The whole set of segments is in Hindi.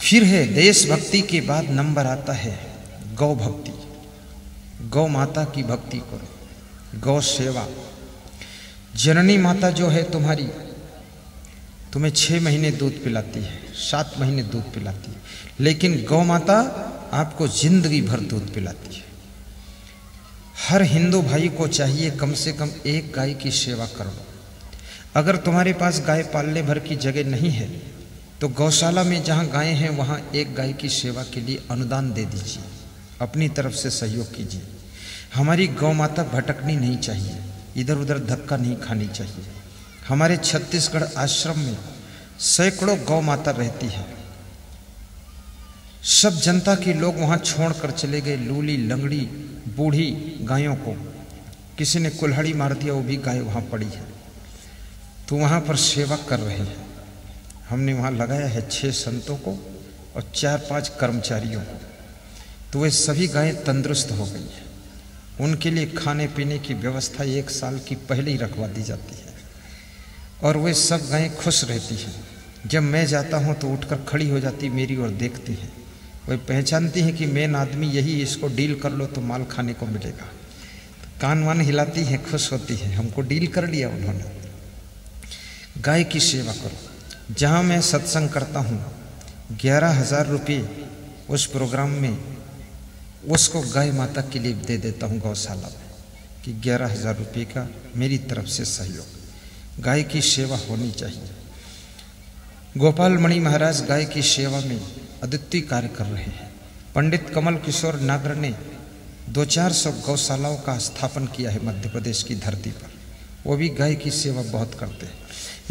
फिर है देशभक्ति के बाद नंबर आता है गौ भक्ति। गौ माता की भक्ति करो, गौ सेवा। जननी माता जो है तुम्हारी, तुम्हें 6 महीने दूध पिलाती है, 7 महीने दूध पिलाती है, लेकिन गौ माता आपको जिंदगी भर दूध पिलाती है। हर हिंदू भाई को चाहिए कम से कम एक गाय की सेवा करो। अगर तुम्हारे पास गाय पालने भर की जगह नहीं है तो गौशाला में जहाँ गायें हैं वहाँ एक गाय की सेवा के लिए अनुदान दे दीजिए, अपनी तरफ से सहयोग कीजिए। हमारी गौ माता भटकनी नहीं चाहिए, इधर उधर धक्का नहीं खानी चाहिए। हमारे छत्तीसगढ़ आश्रम में सैकड़ों गौ माता रहती है। सब जनता के लोग वहाँ छोड़कर चले गए, लूली लंगड़ी बूढ़ी गायों को। किसी ने कुल्हाड़ी मार दिया, वो भी गाय वहाँ पड़ी है, तो वहाँ पर सेवा कर रहे हैं। हमने वहाँ लगाया है 6 संतों को और 4-5 कर्मचारियों को, तो वे सभी गायें तंदुरुस्त हो गई हैं। उनके लिए खाने पीने की व्यवस्था 1 साल की पहले ही रखवा दी जाती है और वे सब गायें खुश रहती हैं। जब मैं जाता हूँ तो उठकर खड़ी हो जाती, मेरी ओर देखती हैं। वे पहचानती हैं कि मेन आदमी यही, इसको डील कर लो तो माल खाने को मिलेगा। तो कान वान हिलाती हैं, खुश होती हैं, हमको डील कर लिया उन्होंने। गाय की सेवा करो। जहाँ मैं सत्संग करता हूँ 11,000 रुपये उस प्रोग्राम में उसको गाय माता के लिए दे देता हूँ गौशाला में, कि 11,000 रुपये का मेरी तरफ से सहयोग। गाय की सेवा होनी चाहिए। गोपाल मणि महाराज गाय की सेवा में अद्वितीय कार्य कर रहे हैं। पंडित कमल किशोर नागर ने 200-400 गौशालाओं का स्थापन किया है मध्य प्रदेश की धरती पर। वो भी गाय की सेवा बहुत करते हैं।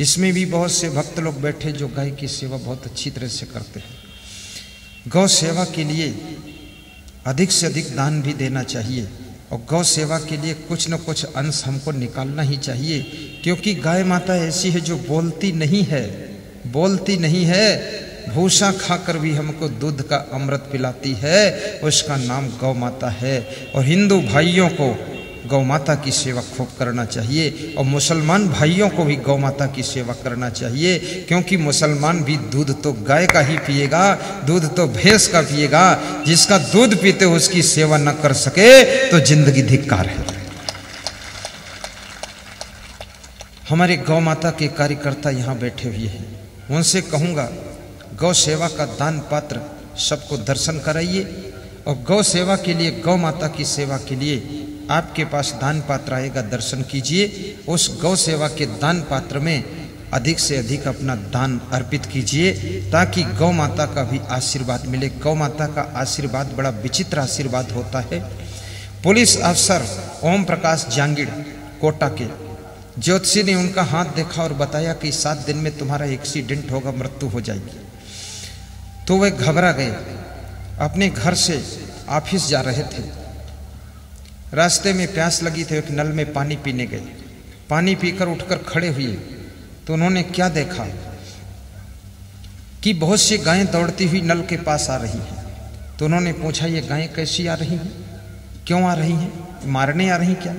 इसमें भी बहुत से भक्त लोग बैठे जो गाय की सेवा बहुत अच्छी तरह से करते हैं। गौ सेवा के लिए अधिक से अधिक दान भी देना चाहिए और गौ सेवा के लिए कुछ न कुछ अंश हमको निकालना ही चाहिए, क्योंकि गाय माता ऐसी है जो बोलती नहीं है, बोलती नहीं है, भूसा खाकर भी हमको दूध का अमृत पिलाती है। उसका नाम गौ माता है। और हिंदू भाइयों को गौ माता की सेवा खूब करना चाहिए और मुसलमान भाइयों को भी गौ माता की सेवा करना चाहिए, क्योंकि मुसलमान भी दूध तो गाय का ही पिएगा, दूध तो भैंस का पिएगा। जिसका दूध पीते उसकी सेवा न कर सके तो जिंदगी धिक्कार है। हमारे गौ माता के कार्यकर्ता यहाँ बैठे हुए हैं, उनसे कहूँगा गौ सेवा का दान पात्र सबको दर्शन कराइए और गौ सेवा के लिए, गौ माता की सेवा के लिए आपके पास दान पात्र आएगा, दर्शन कीजिए। उस गौ सेवा के दान पात्र में अधिक से अधिक अपना दान अर्पित कीजिए, ताकि गौ माता का भी आशीर्वाद मिले। गौ माता का आशीर्वाद बड़ा विचित्र आशीर्वाद होता है। पुलिस अफसर ओम प्रकाश जांगिड़ कोटा के ज्योतिषी ने उनका हाथ देखा और बताया कि 7 दिन में तुम्हारा एक्सीडेंट होगा, मृत्यु हो जाएगी। तो वे घबरा गए। अपने घर से ऑफिस जा रहे थे, रास्ते में प्यास लगी थी, एक नल में पानी पीने गए। पानी पीकर उठकर खड़े हुए तो उन्होंने क्या देखा कि बहुत सी गायें दौड़ती हुई नल के पास आ रही हैं। तो उन्होंने पूछा, ये गायें कैसी आ रही हैं, क्यों आ रही हैं, मारने आ रही क्या?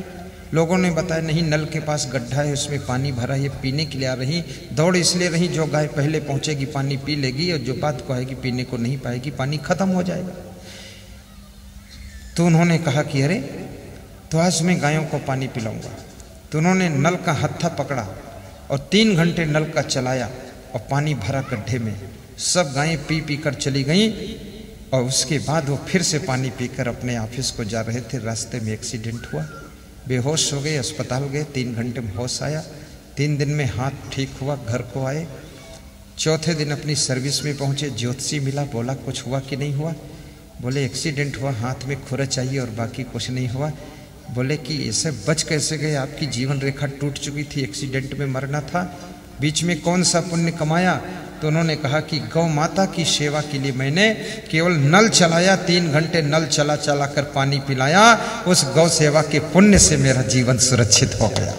लोगों ने बताया, नहीं, नल के पास गड्ढा है, उसमें पानी भरा है, पीने के लिए आ रही। दौड़ इसलिए रही, जो गाय पहले पहुंचेगी पानी पी लेगी और जो बात को आएगी पीने को नहीं पाएगी, पानी खत्म हो जाएगा। तो उन्होंने कहा कि अरे, तो आज मैं गायों को पानी पिलाऊंगा। तो उन्होंने नल का हत्था पकड़ा और 3 घंटे नल का चलाया और पानी भरा गड्ढे में। सब गायें पी पी कर चली गईं और उसके बाद वो फिर से पानी पीकर अपने ऑफिस को जा रहे थे। रास्ते में एक्सीडेंट हुआ, बेहोश हो गए, अस्पताल गए, 3 घंटे में होश आया। 3 दिन में हाथ ठीक हुआ, घर को आए। चौथे दिन अपनी सर्विस में पहुंचे, ज्योतिषी मिला, बोला कुछ हुआ कि नहीं हुआ? बोले एक्सीडेंट हुआ, हाथ में खुरच आई और बाकी कुछ नहीं हुआ। बोले कि ऐसे बच कैसे गए, आपकी जीवन रेखा टूट चुकी थी, एक्सीडेंट में मरना था, बीच में कौन सा पुण्य कमाया? तो उन्होंने कहा कि गौ माता की सेवा के लिए मैंने केवल नल चलाया, 3 घंटे नल चला कर पानी पिलाया, उस गौ सेवा के पुण्य से मेरा जीवन सुरक्षित हो गया।